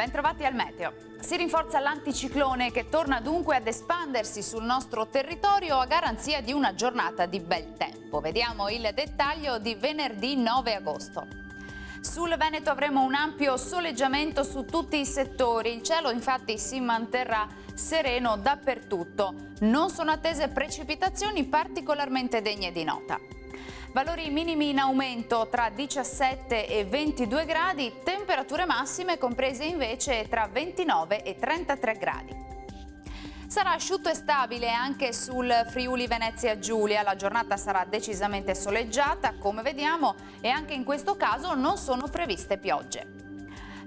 Bentrovati al meteo. Si rinforza l'anticiclone che torna dunque ad espandersi sul nostro territorio a garanzia di una giornata di bel tempo. Vediamo il dettaglio di venerdì 9 agosto. Sul Veneto avremo un ampio soleggiamento su tutti i settori. Il cielo infatti si manterrà sereno dappertutto. Non sono attese precipitazioni particolarmente degne di nota. Valori minimi in aumento tra 17 e 22 gradi, temperature massime comprese invece tra 29 e 33 gradi. Sarà asciutto e stabile anche sul Friuli Venezia Giulia, la giornata sarà decisamente soleggiata come vediamo e anche in questo caso non sono previste piogge.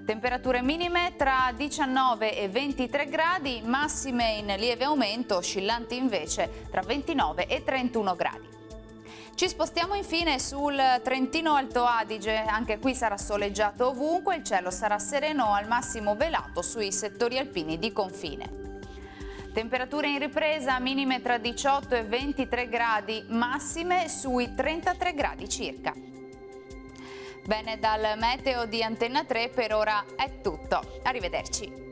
Temperature minime tra 19 e 23 gradi, massime in lieve aumento, oscillanti invece tra 29 e 31 gradi. Ci spostiamo infine sul Trentino Alto Adige, anche qui sarà soleggiato ovunque, il cielo sarà sereno al massimo velato sui settori alpini di confine. Temperature in ripresa, minime tra 18 e 23 gradi, massime sui 33 gradi circa. Bene, dal meteo di Antenna 3 per ora è tutto, arrivederci.